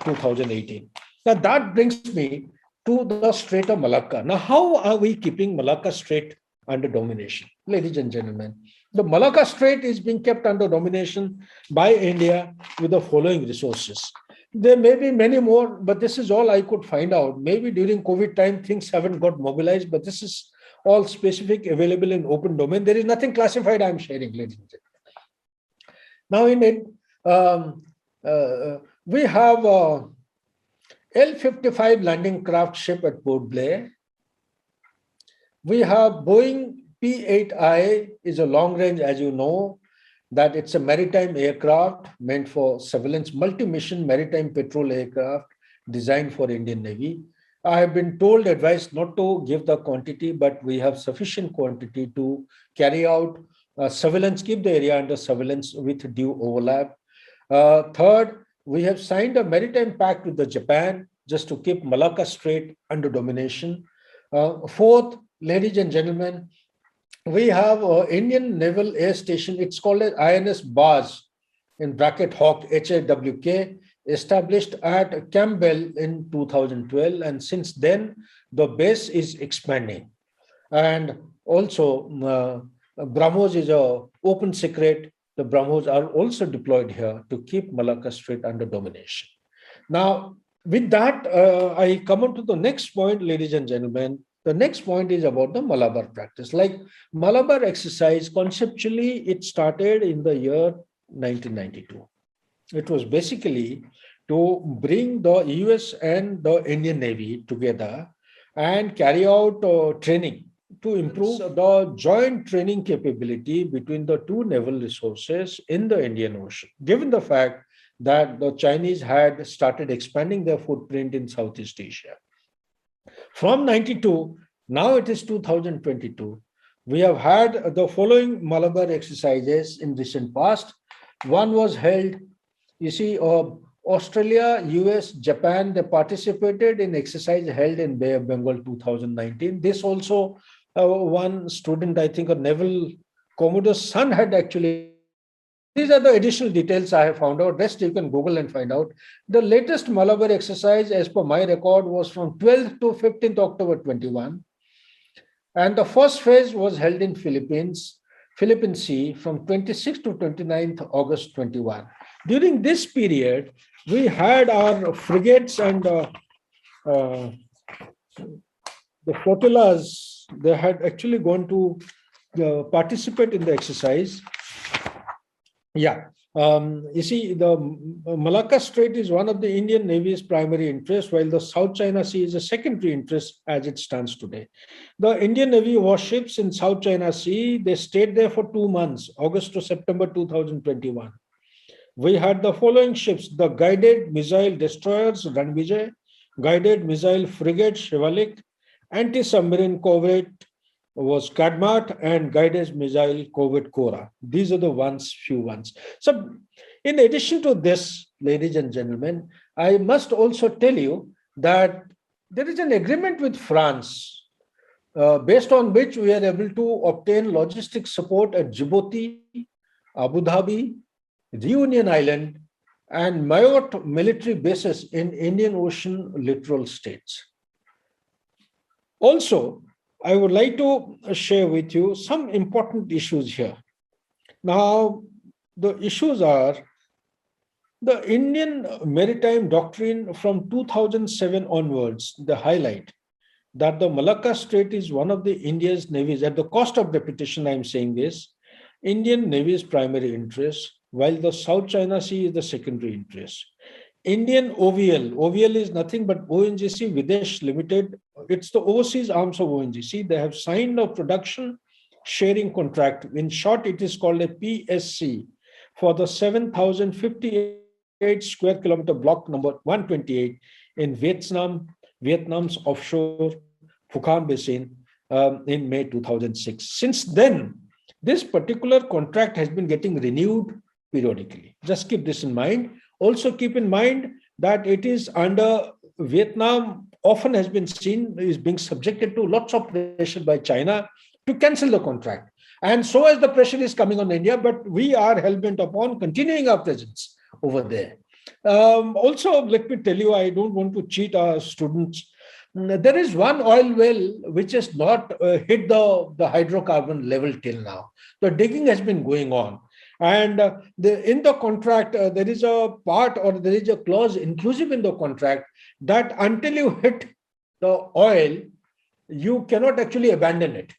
B: 2018. Now that brings me to the Strait of Malacca. Now, how are we keeping Malacca Strait under domination? Ladies and gentlemen, the Malacca Strait is being kept under domination by India with the following resources. There may be many more, but this is all I could find out. Maybe during COVID time, things haven't got mobilized, but this is all specific, available in open domain. There is nothing classified I'm sharing, ladies and gentlemen. Now, in it, we have L-55 landing craft ship at Port Blair. We have Boeing P-8I is a long range, as you know, that it's a maritime aircraft meant for surveillance, multi-mission maritime patrol aircraft designed for Indian Navy. I have been advised not to give the quantity, but we have sufficient quantity to carry out surveillance, keep the area under surveillance with due overlap. Third, we have signed a maritime pact with the Japan just to keep Malacca Strait under domination. Fourth, ladies and gentlemen, we have Indian Naval Air Station. It's called as INS Baz, in bracket Hawk, HAWK, established at Campbell in 2012. And since then, the base is expanding. And also, Bhramos is an open secret. The Bhramos are also deployed here to keep Malacca Strait under domination. Now, with that, I come on to the next point, ladies and gentlemen. The next point is about the Malabar practice. Like Malabar exercise, conceptually, it started in the year 1992. It was basically to bring the US and the Indian Navy together and carry out training to improve the joint training capability between the two naval resources in the Indian Ocean, given the fact that the Chinese had started expanding their footprint in Southeast Asia. From 92, now it is 2022. We have had the following Malabar exercises in recent past. One was held, you see, Australia, US, Japan, they participated in exercise held in Bay of Bengal 2019. This also, one student, I think a naval commodore's son had actually. These are the additional details I have found out. Rest you can Google and find out. The latest Malabar exercise, as per my record, was from 12th to 15th October 21. And the first phase was held in Philippine Sea from 26th to 29th August 21. During this period, we had our frigates and the flotillas, they had actually gone to participate in the exercise. Yeah, You see, the Malacca Strait is one of the Indian Navy's primary interests, while the South China Sea is a secondary interest as it stands today. The Indian Navy warships in South China Sea, they stayed there for 2 months, August to September 2021. We had the following ships: the guided missile destroyers Ranvijay, guided missile frigate Shivalik, anti-submarine corvette was Kadmat, and guided missile corvette Kora. These are the few ones. So, in addition to this, ladies and gentlemen, I must also tell you that there is an agreement with France based on which we are able to obtain logistics support at Djibouti, Abu Dhabi, Reunion Island, and Mayotte military bases in Indian Ocean littoral states. Also, I would like to share with you some important issues here. Now, the issues are the Indian maritime doctrine from 2007 onwards, the highlight that the Malacca Strait is one of the India's navies, at the cost of repetition, I'm saying this, Indian Navy's primary interest, while the South China Sea is the secondary interest. Indian OVL is nothing but ONGC Videsh Limited. It's the overseas arms of ONGC. They have signed a production sharing contract. In short, it is called a PSC for the 7,058 square kilometer block number 128 in Vietnam's offshore Phu Kham Basin in May 2006. Since then, this particular contract has been getting renewed periodically. Just keep this in mind. Also keep in mind that it is under Vietnam, often has been seen, is being subjected to lots of pressure by China to cancel the contract. And so as the pressure is coming on India, but we are hell-bent upon continuing our presence over there. Also, let me tell you, I don't want to cheat our students. There is one oil well which has not hit the hydrocarbon level till now. The digging has been going on. And in the contract, there is a part or there is a clause inclusive in the contract that until you hit the oil, you cannot actually abandon it.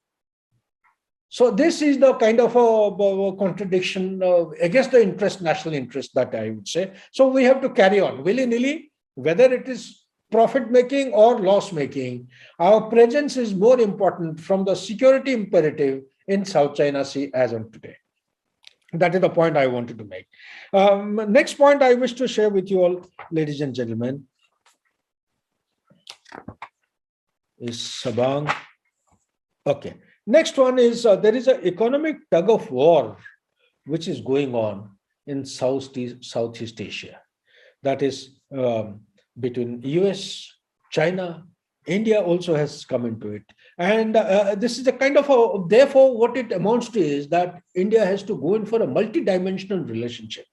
B: So this is the kind of a contradiction against the national interest that I would say. So we have to carry on willy-nilly, whether it is profit-making or loss-making. Our presence is more important from the security imperative in South China Sea as of today. That is the point I wanted to make. Next point I wish to share with you all, ladies and gentlemen, is Sabang. Okay. Next one is there is an economic tug of war which is going on in Southeast Asia. That is between US, China, India also has come into it. And this is a kind of therefore, what it amounts to is that India has to go in for a multidimensional relationship.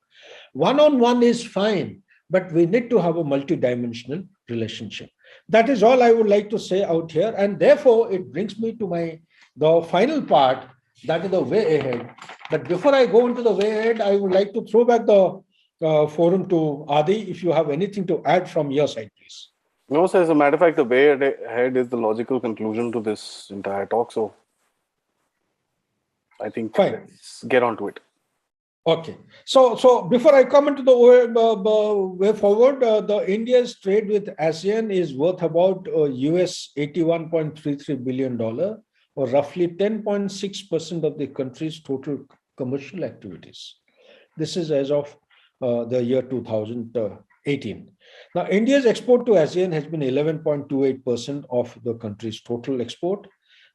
B: One-on-one is fine, but we need to have a multidimensional relationship. That is all I would like to say out here. And therefore, it brings me to the final part, that is the way ahead. But before I go into the way ahead, I would like to throw back the forum to Aadi, if you have anything to add from your side, please.
A: No, sir, as a matter of fact, the way ahead is the logical conclusion to this entire talk. So I think let's get on to it.
B: Okay. So before I come into the way forward, the India's trade with ASEAN is worth about US $81.33 billion, or roughly 10.6% of the country's total commercial activities. This is as of the year 2018. Now, India's export to ASEAN has been 11.28% of the country's total export.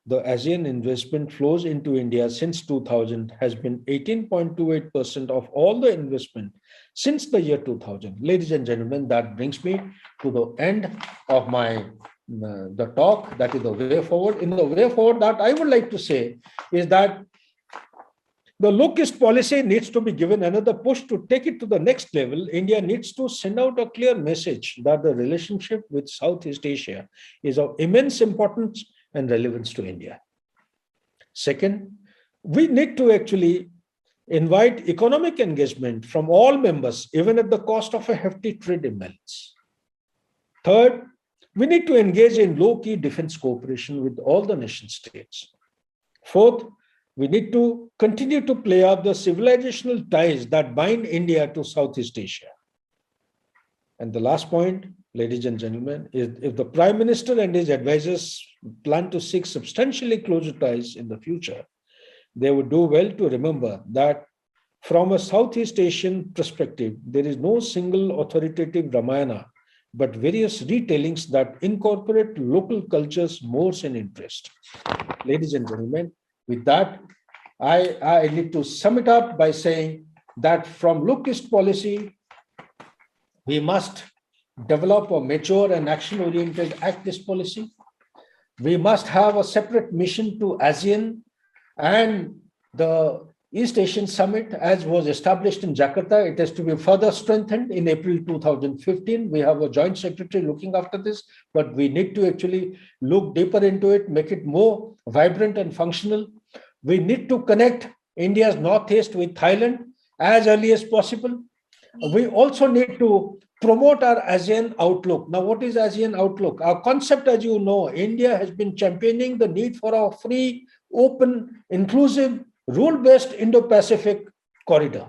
B: The ASEAN investment flows into India since 2000 has been 18.28% of all the investment since the year 2000. Ladies and gentlemen, that brings me to the end of the talk. That is the way forward. In the way forward, that I would like to say is that the low-cost policy needs to be given another push to take it to the next level. India needs to send out a clear message that the relationship with Southeast Asia is of immense importance and relevance to India. Second, we need to actually invite economic engagement from all members, even at the cost of a hefty trade imbalance. Third, we need to engage in low-key defense cooperation with all the nation states. Fourth, We need to continue to play up the civilizational ties that bind India to Southeast Asia. And the last point, ladies and gentlemen, is if the Prime Minister and his advisors plan to seek substantially closer ties in the future, they would do well to remember that from a Southeast Asian perspective, there is no single authoritative Ramayana, but various retellings that incorporate local cultures, mores, and interest. Ladies and gentlemen, with that, I need to sum it up by saying that from look-east policy, we must develop a mature and action-oriented Act-East policy. We must have a separate mission to ASEAN and the East Asian Summit, as was established in Jakarta. It has to be further strengthened in April 2015. We have a joint secretary looking after this, but we need to actually look deeper into it, make it more vibrant and functional. We need to connect India's Northeast with Thailand as early as possible. We also need to promote our ASEAN Outlook. Now, what is ASEAN Outlook? Our concept, as you know, India has been championing the need for a free, open, inclusive, rule-based Indo-Pacific corridor.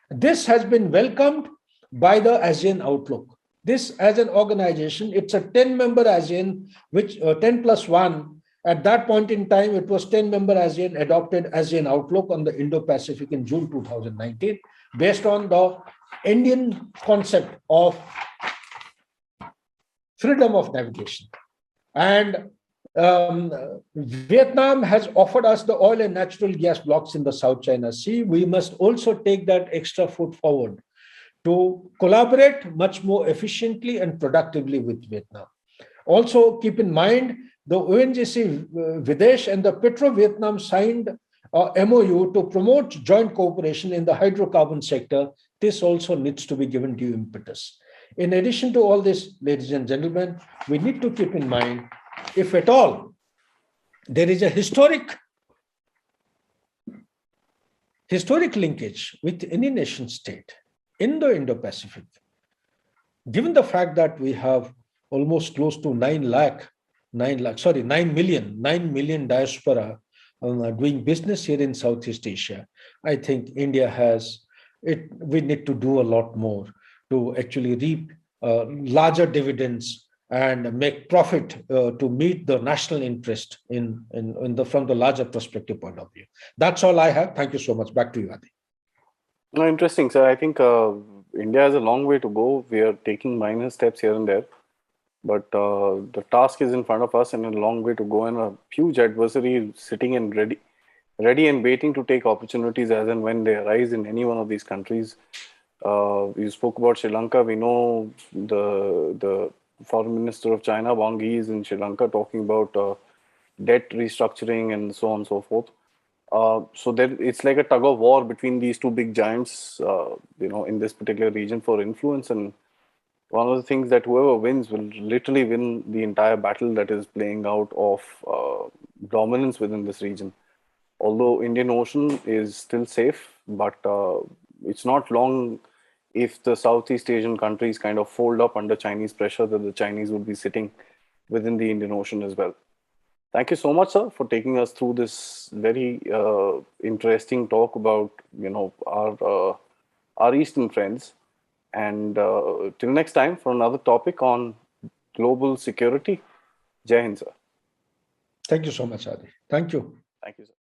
B: This has been welcomed by the ASEAN Outlook. This, as an organization, it's a 10-member ASEAN, which 10 plus 1. At that point in time, it was 10-member ASEAN adopted ASEAN Outlook on the Indo-Pacific in June 2019, based on the Indian concept of freedom of navigation. And Vietnam has offered us the oil and natural gas blocks in the South China Sea. We must also take that extra foot forward to collaborate much more efficiently and productively with Vietnam. Also, keep in mind, the ONGC Videsh and the Petro-Vietnam signed a MOU to promote joint cooperation in the hydrocarbon sector. This also needs to be given due impetus. In addition to all this, ladies and gentlemen, we need to keep in mind, if at all, there is a historic linkage with any nation state in the Indo-Pacific, given the fact that we have almost close to 9 million diaspora doing business here in Southeast Asia, I think India we need to do a lot more to actually reap larger dividends and make profit to meet the national interest from the larger perspective point of view. That's all I have. Thank you so much. Back to you, Aadi.
A: No, interesting, sir. I think India has a long way to go. We are taking minor steps here and there, but the task is in front of us and a long way to go, and a huge adversary sitting and ready and waiting to take opportunities as and when they arise in any one of these countries. You spoke about Sri Lanka. We know the Foreign Minister of China, Wang Yi, is in Sri Lanka talking about debt restructuring and so on and so forth. So it's like a tug of war between these two big giants, in this particular region for influence. And one of the things that whoever wins will literally win the entire battle that is playing out of dominance within this region. Although Indian Ocean is still safe, but it's not long if the Southeast Asian countries kind of fold up under Chinese pressure that the Chinese would be sitting within the Indian Ocean as well. Thank you so much, sir, for taking us through this very interesting talk about, our Eastern friends. And till next time for another topic on global security. Jai Hind, sir.
B: Thank you so much, Aadi. Thank you.
A: Thank you, sir.